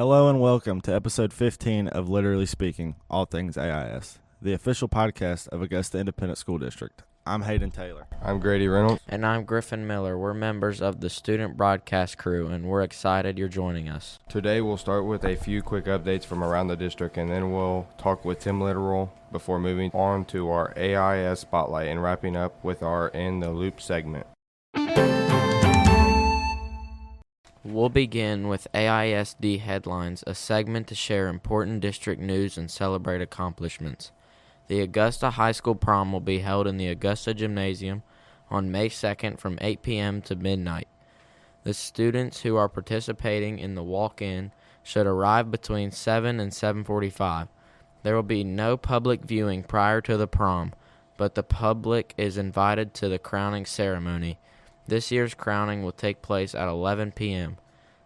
Hello and welcome to episode 15 of Literally Speaking, All Things AIS, the official podcast of Augusta Independent School District. I'm Hayden Taylor. I'm Grady Reynolds. And I'm Griffin Miller. We're members of the student broadcast crew, and we're excited you're joining us. Today we'll start with a few quick updates from around the district, and then we'll talk with Tim Litteral before moving on to our AIS Spotlight and wrapping up with our In the Loop segment. We'll begin with AISD Headlines, a segment to share important district news and celebrate accomplishments. The Augusta High School Prom will be held in the Augusta Gymnasium on May 2nd from 8 p.m. to midnight. The students who are participating in the walk-in should arrive between 7 and 7:45. There will be no public viewing prior to the prom, but the public is invited to the crowning ceremony. This year's crowning will take place at 11 p.m.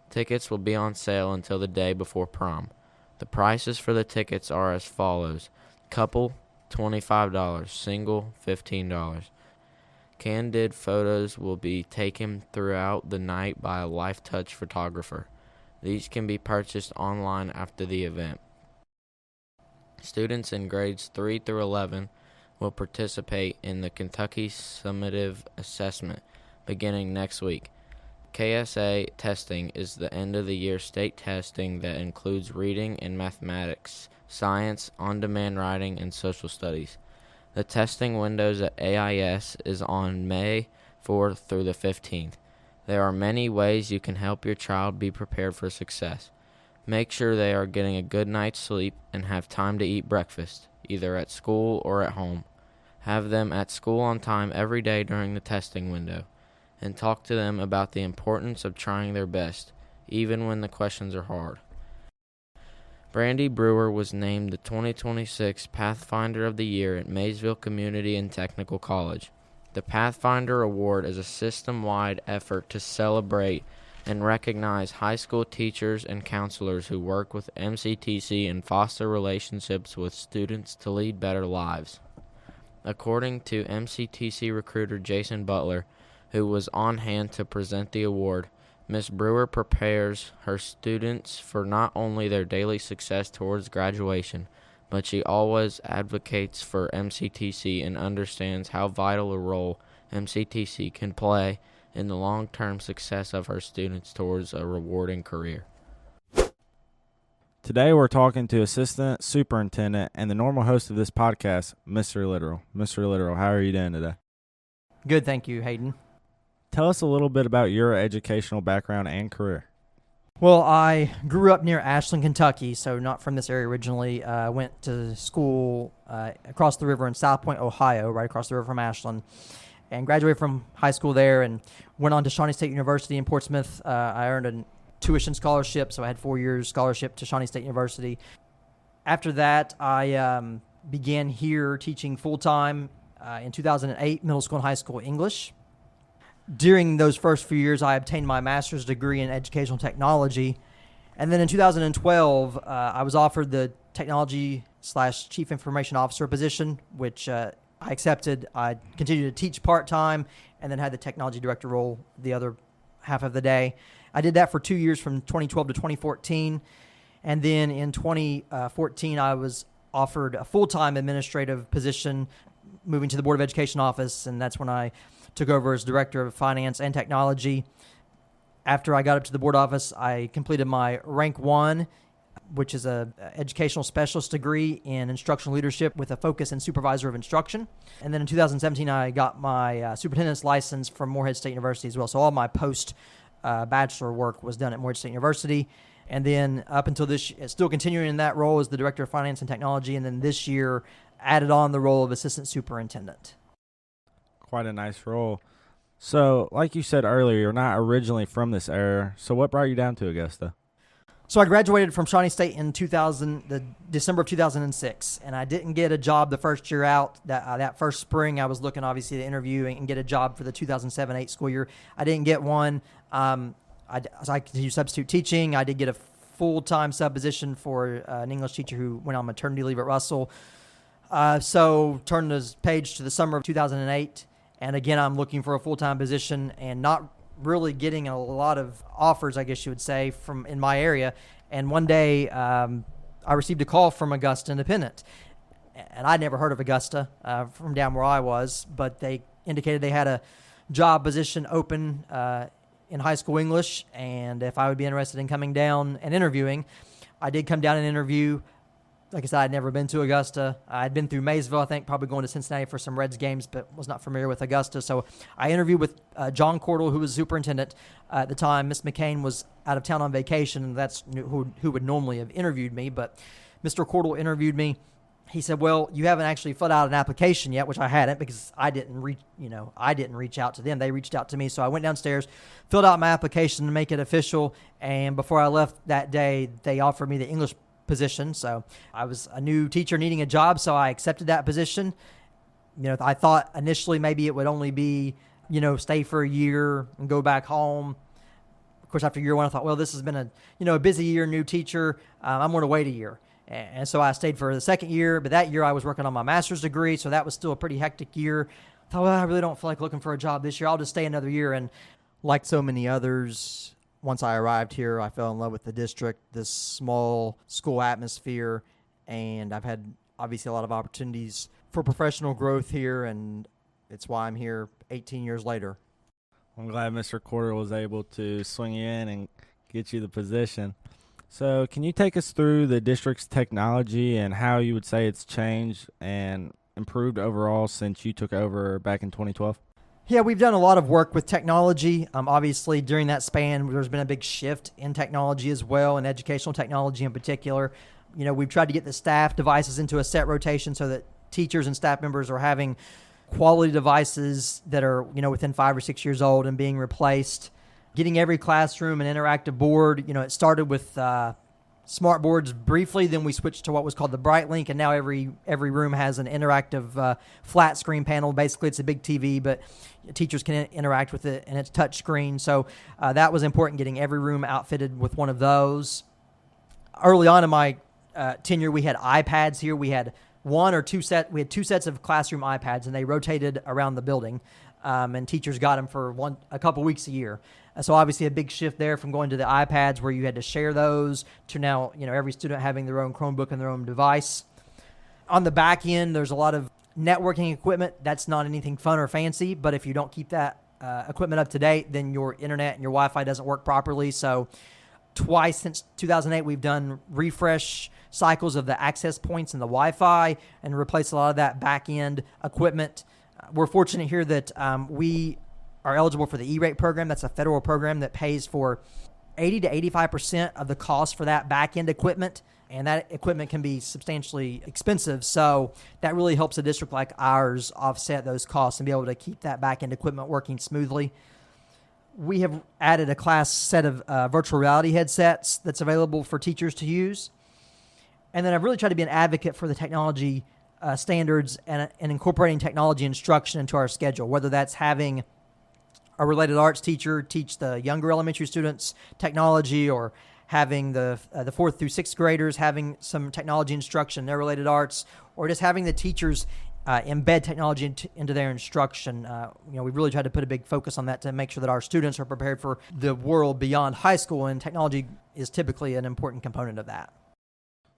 Tickets will be on sale until the day before prom. The prices for the tickets are as follows. Couple, $25. Single, $15. Candid photos will be taken throughout the night by a Life Touch photographer. These can be purchased online after the event. Students in grades 3 through 11 will participate in the Kentucky Summative Assessment beginning next week. KSA testing is the end-of-the-year state testing that includes reading and mathematics, science, on-demand writing, and social studies. The testing windows at AIS is on May 4th through the 15th. There are many ways you can help your child be prepared for success. Make sure they are getting a good night's sleep and have time to eat breakfast, either at school or at home. Have them at school on time every day during the testing window, and talk to them about the importance of trying their best, even when the questions are hard. Brandy Brewer was named the 2026 Pathfinder of the Year at Maysville Community and Technical College. The Pathfinder Award is a system-wide effort to celebrate and recognize high school teachers and counselors who work with MCTC and foster relationships with students to lead better lives. According to MCTC recruiter Jason Butler, who was on hand to present the award, Ms. Brewer prepares her students for not only their daily success towards graduation, but she always advocates for MCTC and understands how vital a role MCTC can play in the long-term success of her students towards a rewarding career. Today we're talking to Assistant Superintendent and the normal host of this podcast, Mr. Litteral. Mr. Litteral, how are you doing today? Good, thank you, Hayden. Tell us a little bit about your educational background and career. Well, I grew up near Ashland, Kentucky, so not from this area originally. I went to school across the river in South Point, Ohio, right across the river from Ashland, and graduated from high school there and went on to Shawnee State University in Portsmouth. I earned a tuition scholarship, so I had 4 years scholarship to Shawnee State University. After that, I began here teaching full-time in 2008, middle school and high school English. During those first few years, I obtained my master's degree in educational technology. And then in 2012, I was offered the technology/chief information officer position, which I accepted. I continued to teach part-time and then had the technology director role the other half of the day. I did that for 2 years from 2012 to 2014. And then in 2014, I was offered a full-time administrative position, moving to the Board of Education office, and that's when I took over as Director of Finance and Technology. After I got up to the board office, I completed my Rank 1, which is a educational specialist degree in instructional leadership with a focus in supervisor of instruction. And then in 2017, I got my superintendent's license from Morehead State University as well. So all my post-bachelor work was done at Morehead State University. And then up until this, still continuing in that role as the Director of Finance and Technology, and then this year added on the role of Assistant Superintendent. Quite a nice role. So, like you said earlier, you're not originally from this area. So what brought you down to Augusta? So I graduated from Shawnee State in December of 2006, and I didn't get a job the first year out. That first spring, I was looking, obviously, to interview and get a job for the 2007-08 school year. I didn't get one. So I continued substitute teaching. I did get a full-time sub position for an English teacher who went on maternity leave at Russell. So turned the page to the summer of 2008. And again, I'm looking for a full-time position and not really getting a lot of offers, I guess you would say, from in my area. And one day I received a call from Augusta Independent. And I'd never heard of Augusta from down where I was, but they indicated they had a job position open in high school English, and if I would be interested in coming down and interviewing. I did come down and interview. Like I said, I'd never been to Augusta. I'd been through Maysville, I think, probably going to Cincinnati for some Reds games, but was not familiar with Augusta. So I interviewed with John Cordell, who was superintendent at the time. Miss McCain was out of town on vacation, and that's who would normally have interviewed me. But Mr. Cordell interviewed me. He said, "Well, you haven't actually filled out an application yet," which I hadn't because I didn't reach out to them. They reached out to me. So I went downstairs, filled out my application to make it official. And before I left that day, they offered me the English position. So I was a new teacher needing a job. So I accepted that position. I thought initially maybe it would only be, stay for a year and go back home. Of course, after year one, I thought, well, this has been a busy year, new teacher. I'm going to wait a year. And so I stayed for the second year, but that year I was working on my master's degree, so that was still a pretty hectic year. I thought, well, I really don't feel like looking for a job this year. I'll just stay another year. And like so many others, once I arrived here, I fell in love with the district, this small school atmosphere, and I've had obviously a lot of opportunities for professional growth here, and it's why I'm here 18 years later. I'm glad Mr. Cordell was able to swing you in and get you the position. So can you take us through the district's technology and how you would say it's changed and improved overall since you took over back in 2012? Yeah, we've done a lot of work with technology. Obviously, during that span, there's been a big shift in technology as well, and educational technology in particular. We've tried to get the staff devices into a set rotation so that teachers and staff members are having quality devices that are, within 5 or 6 years old and being replaced. Getting every classroom an interactive board. It started with smart boards briefly, then we switched to what was called the Bright Link, and now every room has an interactive flat screen panel. Basically, it's a big TV, but teachers can interact with it, and it's touch screen. So that was important, getting every room outfitted with one of those. Early on in my tenure, we had iPads here. We had two sets of classroom iPads, and they rotated around the building, and teachers got them for a couple weeks a year. So obviously a big shift there from going to the iPads where you had to share those to now, every student having their own Chromebook and their own device. On the back end, there's a lot of networking equipment. That's not anything fun or fancy, but if you don't keep that equipment up to date, then your internet and your Wi-Fi doesn't work properly. So twice since 2008, we've done refresh cycles of the access points and the Wi-Fi and replaced a lot of that back end equipment. We're fortunate here that we are eligible for the E-rate program. That's a federal program that pays for 80 to 85% of the cost for that back-end equipment, and that equipment can be substantially expensive. So that really helps a district like ours offset those costs and be able to keep that back-end equipment working smoothly. We have added a class set of virtual reality headsets that's available for teachers to use. And then I've really tried to be an advocate for the technology standards and incorporating technology instruction into our schedule, whether that's having a related arts teacher teach the younger elementary students technology, or having the 4th through 6th graders having some technology instruction in their related arts, or just having the teachers embed technology into their instruction. We've really tried to put a big focus on that to make sure that our students are prepared for the world beyond high school, and technology is typically an important component of that.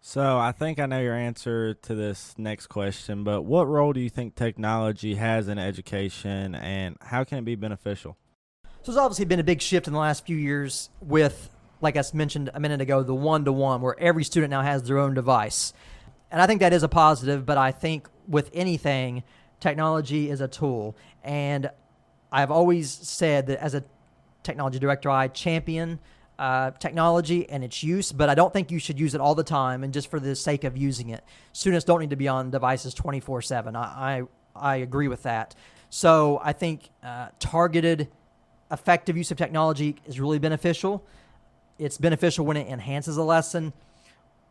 So I think I know your answer to this next question, but what role do you think technology has in education, and how can it be beneficial? So there's obviously been a big shift in the last few years with, like I mentioned a minute ago, the one-to-one, where every student now has their own device. And I think that is a positive, but I think with anything, technology is a tool. And I've always said that as a technology director, I champion technology and its use, but I don't think you should use it all the time and just for the sake of using it. Students don't need to be on devices 24/7. I agree with that. So I think targeted, effective use of technology is really beneficial. It's beneficial when it enhances a lesson,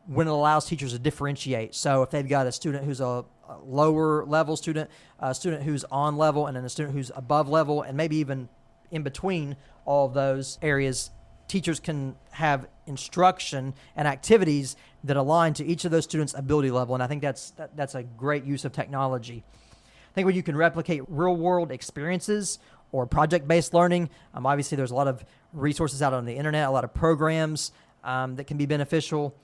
when it allows teachers to differentiate. So if they've got a student who's a lower level student, a student who's on level, and then a student who's above level, and maybe even in between all of those areas, teachers can have instruction and activities that align to each of those students' ability level, and I think that's a great use of technology. I think when you can replicate real-world experiences or project-based learning, obviously there's a lot of resources out on the internet, a lot of programs that can be beneficial.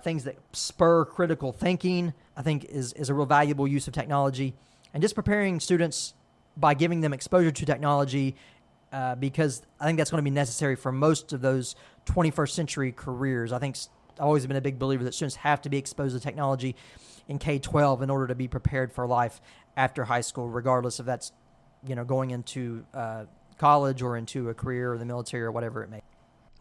Things that spur critical thinking, I think, is a real valuable use of technology. And just preparing students by giving them exposure to technology, because I think that's going to be necessary for most of those 21st century careers. I think I've always been a big believer that students have to be exposed to technology in K-12 in order to be prepared for life after high school, regardless if that's, going into college or into a career or the military or whatever it may be.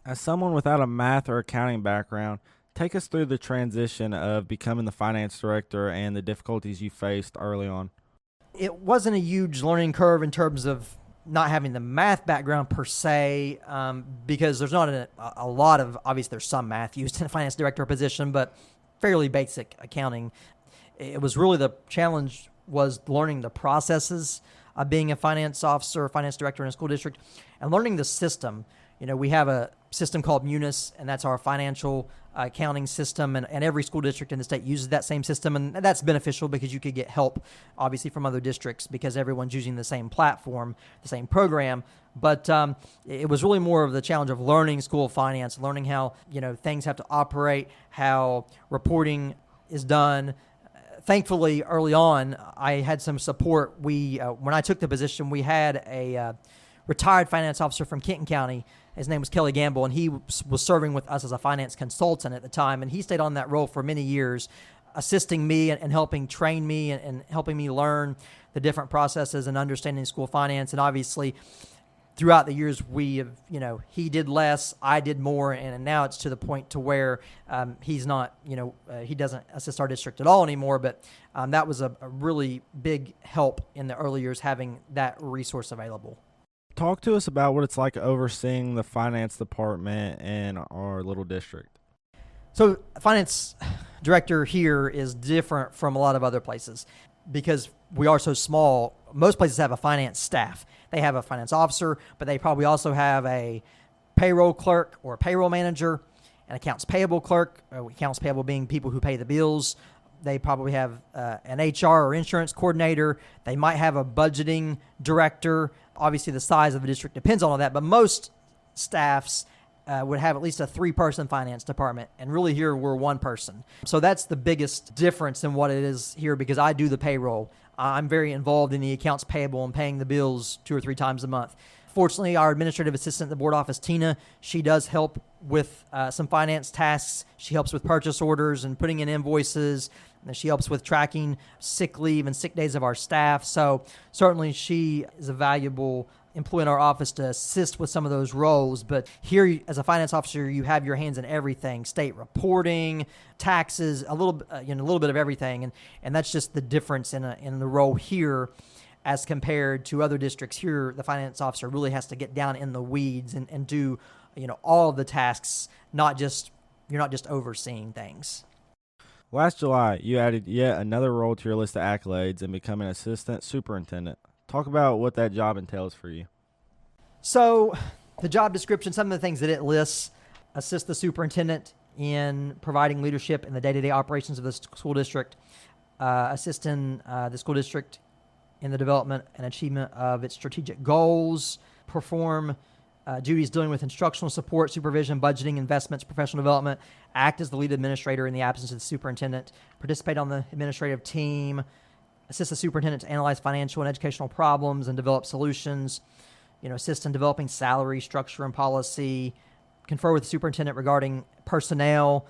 As someone without a math or accounting background, take us through the transition of becoming the finance director and the difficulties you faced early on. It wasn't a huge learning curve in terms of not having the math background per se, because there's not a lot of, obviously there's some math used in a finance director position, but fairly basic accounting. It was really the challenge was learning the processes of being a finance officer, finance director in a school district, and learning the system. We have a system called Munis, and that's our financial accounting system, and every school district in the state uses that same system, and that's beneficial because you could get help, obviously, from other districts because everyone's using the same platform, the same program. But it was really more of the challenge of learning school finance, learning how things have to operate, how reporting is done. Thankfully, early on, I had some support. When I took the position, we had a retired finance officer from Kenton County. His name was Kelly Gamble, and he was serving with us as a finance consultant at the time, and he stayed on that role for many years, assisting me and helping train me and helping me learn the different processes and understanding school finance. And obviously, throughout the years, he did less, I did more, and now it's to the point to where he's not, he doesn't assist our district at all anymore, but that was a really big help in the early years having that resource available. Talk to us about what it's like overseeing the finance department in our little district. So finance director here is different from a lot of other places because we are so small. Most places have a finance staff. They have a finance officer, but they probably also have a payroll clerk or a payroll manager, an accounts payable clerk, accounts payable being people who pay the bills. They probably have an HR or insurance coordinator. They might have a budgeting director. Obviously, the size of the district depends on all that, but most staffs would have at least a 3-person finance department, and really here we're 1 person. So that's the biggest difference in what it is here because I do the payroll. I'm very involved in the accounts payable and paying the bills 2 or 3 times a month. Fortunately, our administrative assistant at the board office, Tina, she does help with some finance tasks. She helps with purchase orders and putting in invoices. And she helps with tracking sick leave and sick days of our staff. So certainly she is a valuable employee in our office to assist with some of those roles. But here, as a finance officer, you have your hands in everything: state reporting, taxes, a little bit of everything. And that's just the difference in the role here as compared to other districts. Here, the finance officer really has to get down in the weeds and do all of the tasks. You're not just overseeing things. Last July, you added yet another role to your list of accolades and become an assistant superintendent. Talk about what that job entails for you. So the job description, some of the things that it lists: assist the superintendent in providing leadership in the day-to-day operations of the school district, assisting the school district in the development and achievement of its strategic goals, perform duties dealing with instructional support, supervision, budgeting, investments, professional development, act as the lead administrator in the absence of the superintendent, participate on the administrative team, assist the superintendent to analyze financial and educational problems and develop solutions, assist in developing salary structure and policy, confer with the superintendent regarding personnel.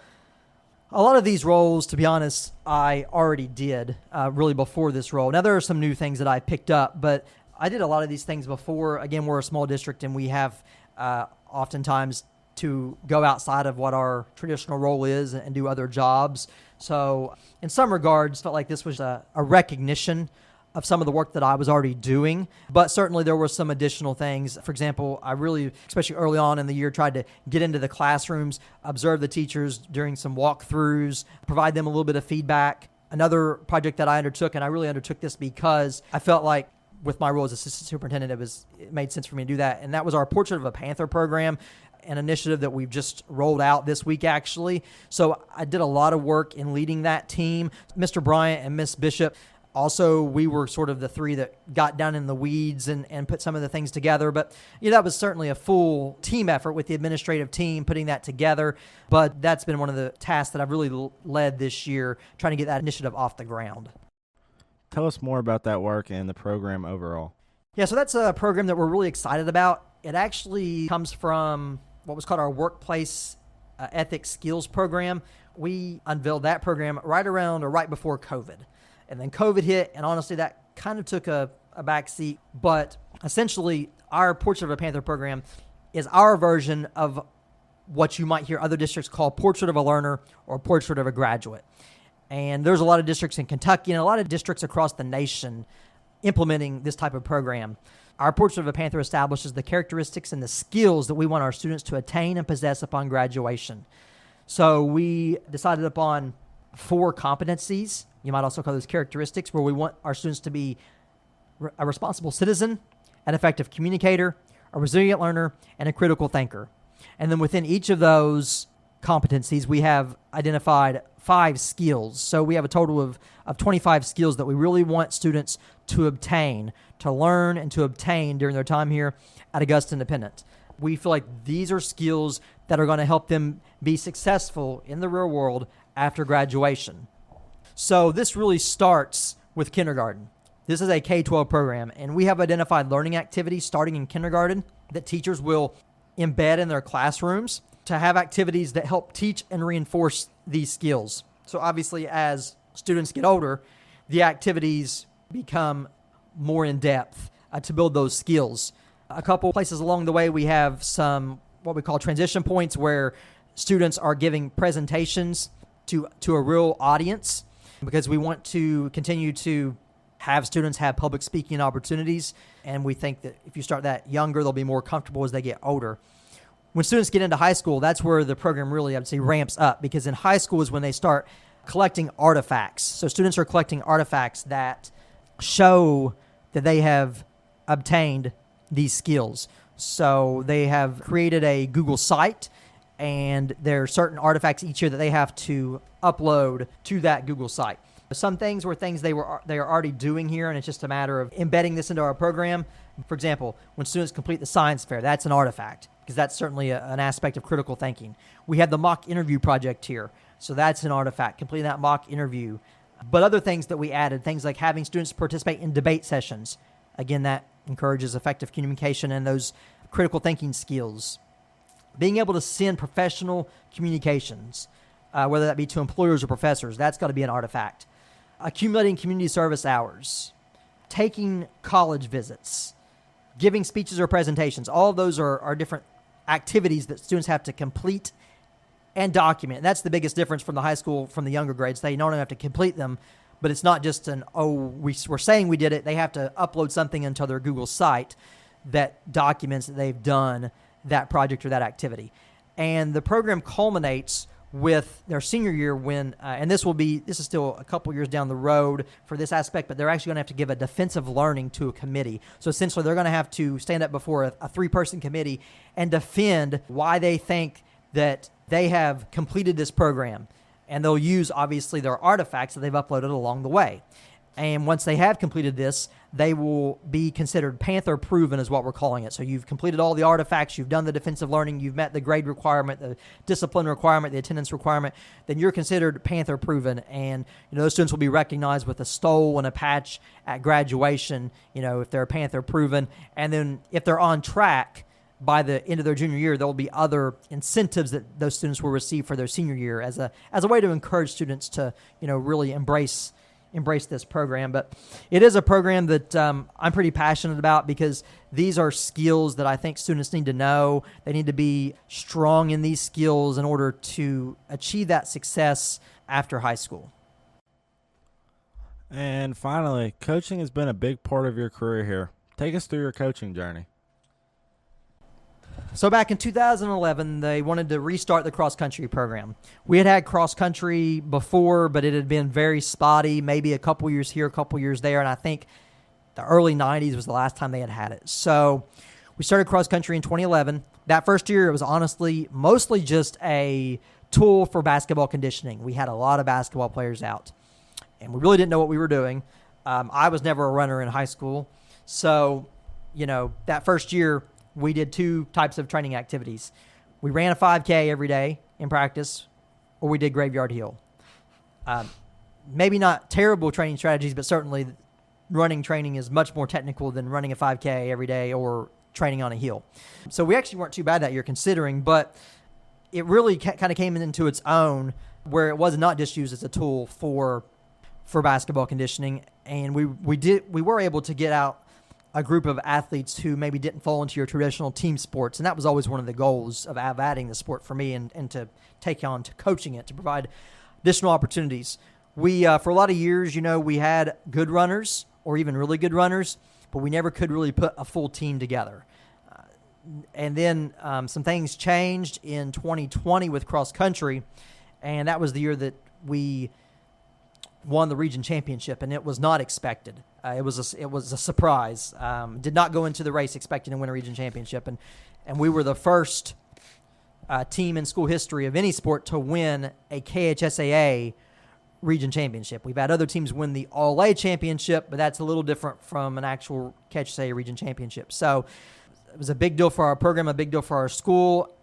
A lot of these roles, to be honest, I already did really before this role. Now, there are some new things that I picked up, but I did a lot of these things before. Again, we're a small district, and we have oftentimes to go outside of what our traditional role is and do other jobs. So in some regards, felt like this was a recognition of some of the work that I was already doing, but certainly there were some additional things. For example, I really, especially early on in the year, tried to get into the classrooms, observe the teachers during some walkthroughs, provide them a little bit of feedback. Another project that I undertook, and I really undertook this because I felt like with my role as assistant superintendent, it made sense for me to do that. And that was our Portrait of a Panther program, an initiative that we've just rolled out this week, actually. So I did a lot of work in leading that team. Mr. Bryant and Miss Bishop Also, we were sort of the three that got down in the weeds and put some of the things together. But that was certainly a full team effort with the administrative team putting that together. But that's been one of the tasks that I've really led this year, trying to get that initiative off the ground. Tell us more about that work and the program overall. Yeah, so that's a program that we're really excited about. It actually comes from what was called our Workplace Ethics Skills Program. We unveiled that program right around or right before COVID. And then COVID hit, and honestly, that kind of took a back seat. But essentially, our Portrait of a Panther program is our version of what you might hear other districts call Portrait of a Learner or Portrait of a Graduate. And there's a lot of districts in Kentucky and a lot of districts across the nation implementing this type of program. Our Portrait of a Panther establishes the characteristics and the skills that we want our students to attain and possess upon graduation. So we decided upon 4 competencies. You might also call those characteristics, where we want our students to be a responsible citizen, an effective communicator, a resilient learner, and a critical thinker. And then within each of those competencies, we have identified 5 skills. So we have a total of 25 skills that we really want students to obtain, to learn and to obtain during their time here at Augusta Independent. We feel like these are skills that are going to help them be successful in the real world after graduation. So this really starts with kindergarten. This is a K-12 program, and we have identified learning activities starting in kindergarten that teachers will embed in their classrooms to have activities that help teach and reinforce these skills. So obviously, as students get older, the activities become more in depth to build those skills. A couple places along the way, we have some what we call transition points where students are giving presentations to a real audience, because we want to continue to have students have public speaking opportunities. And we think that if you start that younger, they'll be more comfortable as they get older. When students get into high school, that's where the program really, I would say, ramps up, because in high school is when they start collecting artifacts. So students are collecting artifacts that show that they have obtained these skills. So they have created a Google site, and there are certain artifacts each year that they have to upload to that Google site. Some things were things they are already doing here, and it's just a matter of embedding this into our program. For example, when students complete the science fair, that's an artifact, because that's certainly an aspect of critical thinking. We have the mock interview project here, so that's an artifact, completing that mock interview. But other things that we added, things like having students participate in debate sessions. Again, that encourages effective communication and those critical thinking skills. Being able to send professional communications, whether that be to employers or professors, that's got to be an artifact. Accumulating community service hours, taking college visits, giving speeches or presentations. All of those are different activities that students have to complete and document. And that's the biggest difference from the high school, from the younger grades. They not only have to complete them, but it's not just we're saying we did it. They have to upload something into their Google site that documents that they've done that project or that activity. And the program culminates with their senior year when, and this is still a couple years down the road for this aspect, but they're actually going to have to give a defensive learning to a committee. So essentially they're going to have to stand up before a 3-person committee and defend why they think that they have completed this program. And they'll use, obviously, their artifacts that they've uploaded along the way. And once they have completed this, they will be considered Panther proven, is what we're calling it. So you've completed all the artifacts, you've done the defensive learning, you've met the grade requirement, the discipline requirement, the attendance requirement, then you're considered Panther proven. And those students will be recognized with a stole and a patch at graduation, if they're Panther proven. And then if they're on track by the end of their junior year, there will be other incentives that those students will receive for their senior year as a way to encourage students to really embrace this program. But it is a program that I'm pretty passionate about, because these are skills that I think students need to know. They need to be strong in these skills in order to achieve that success after high school. And finally, coaching has been a big part of your career here. Take us through your coaching journey. So back in 2011, they wanted to restart the cross-country program. We had cross-country before, but it had been very spotty, maybe a couple years here, a couple years there, and I think the early 90s was the last time they had it. So we started cross-country in 2011. That first year, it was honestly mostly just a tool for basketball conditioning. We had a lot of basketball players out, and we really didn't know what we were doing. I was never a runner in high school. So, that first year we did two types of training activities. We ran a 5K every day in practice, or we did graveyard hill. Maybe not terrible training strategies, but certainly running training is much more technical than running a 5K every day or training on a hill. So we actually weren't too bad that year considering, but it really kind of came into its own where it was not just used as a tool for basketball conditioning. And we were able to get out a group of athletes who maybe didn't fall into your traditional team sports. And that was always one of the goals of adding the sport for me and to take on to coaching it, to provide additional opportunities. We, for a lot of years, we had good runners or even really good runners, but we never could really put a full team together. And then some things changed in 2020 with cross country, and that was the year that we won the region championship, and it was not expected. It was a surprise. Did not go into the race expecting to win a region championship, and we were the first team in school history of any sport to win a KHSAA region championship. We've had other teams win the All-A championship, but that's a little different from an actual KHSAA region championship. So it was a big deal for our program, a big deal for our school,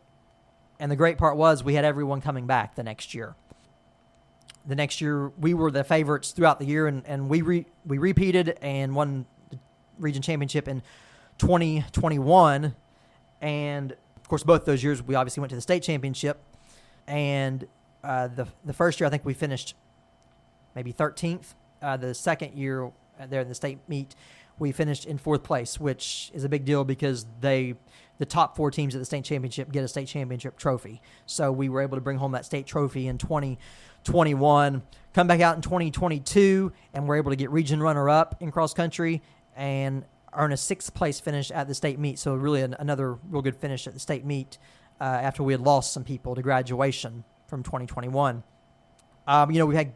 and the great part was we had everyone coming back the next year. The next year, we were the favorites throughout the year, and we repeated and won the region championship in 2021. And, of course, both those years, we obviously went to the state championship. And the first year, I think we finished maybe 13th. The second year there in the state meet, we finished in 4th place, which is a big deal because the top 4 teams at the state championship get a state championship trophy. So we were able to bring home that state trophy in 2021, come back out in 2022, and we're able to get region runner-up in cross-country and earn a 6th place finish at the state meet. So really another real good finish at the state meet after we had lost some people to graduation from 2021. We had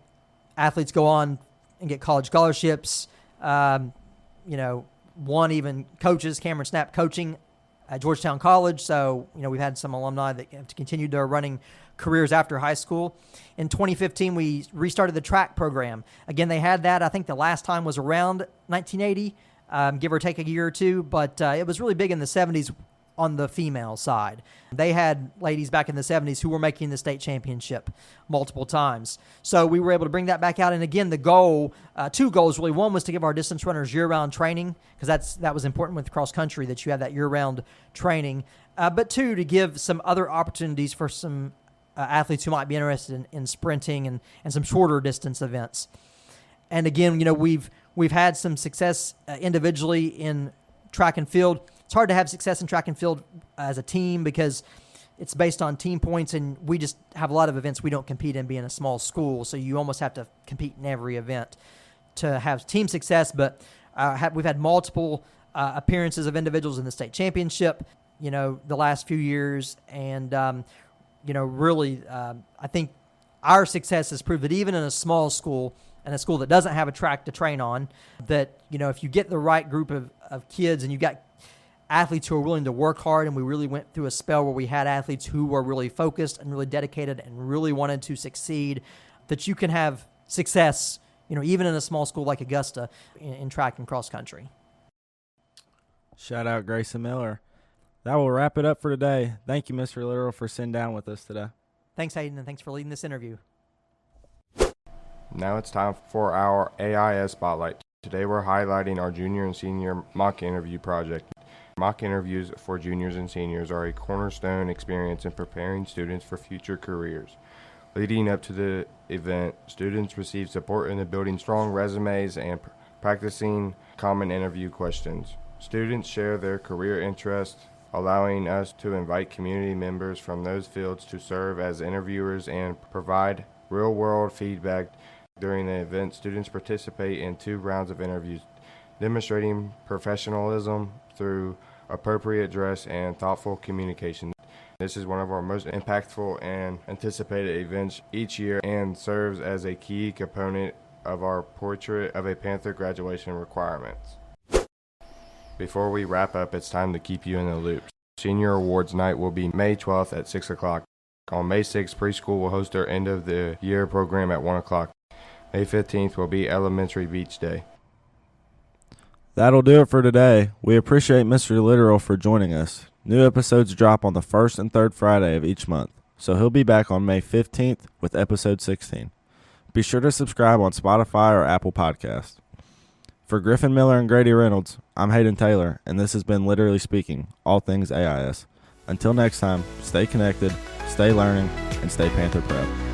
athletes go on and get college scholarships. One even coaches, Cameron Snap coaching at Georgetown College. So, we've had some alumni that have continued their running careers after high school. In 2015, we restarted the track program. Again, they had that. I think the last time was around 1980, give or take a year or two, but it was really big in the 70s on the female side. They had ladies back in the 70s who were making the state championship multiple times. So we were able to bring that back out. And again, the goal, 2 goals really. One was to give our distance runners year-round training, because that was important with cross country, that you have that year-round training. But 2, to give some other opportunities for some athletes who might be interested in sprinting and some shorter distance events. And again, we've had some success individually in track and field. It's hard to have success in track and field as a team because it's based on team points, and we just have a lot of events we don't compete in being a small school, so you almost have to compete in every event to have team success. But we've had multiple appearances of individuals in the state championship, the last few years, and really, I think our success has proved that even in a small school, and a school that doesn't have a track to train on, that, if you get the right group of kids and you got athletes who are willing to work hard, and we really went through a spell where we had athletes who were really focused and really dedicated and really wanted to succeed, that you can have success, even in a small school like Augusta in track and cross country. Shout out Grayson Miller. That will wrap it up for today. Thank you, Mr. Litteral, for sitting down with us today. Thanks, Hayden, and thanks for leading this interview. Now it's time for our AIS Spotlight. Today we're highlighting our junior and senior mock interview project. Mock interviews for juniors and seniors are a cornerstone experience in preparing students for future careers. Leading up to the event, students receive support in building strong resumes and practicing common interview questions. Students share their career interests, allowing us to invite community members from those fields to serve as interviewers and provide real-world feedback. During the event, students participate in 2 rounds of interviews, demonstrating professionalism through appropriate dress and thoughtful communication. This is one of our most impactful and anticipated events each year and serves as a key component of our Portrait of a Panther graduation requirements. Before we wrap up, it's time to keep you in the loop. Senior Awards Night will be May 12th at 6 o'clock. On May 6th, preschool will host their end of the year program at 1 o'clock. May 15th will be Elementary Beach Day. That'll do it for today. We appreciate Mr. Litteral for joining us. New episodes drop on the first and third Friday of each month, so he'll be back on May 15th with episode 16. Be sure to subscribe on Spotify or Apple Podcasts. For Griffin Miller and Grady Reynolds, I'm Hayden Taylor, and this has been Literally Speaking, all things AIS. Until next time, stay connected, stay learning, and stay Panther Prep.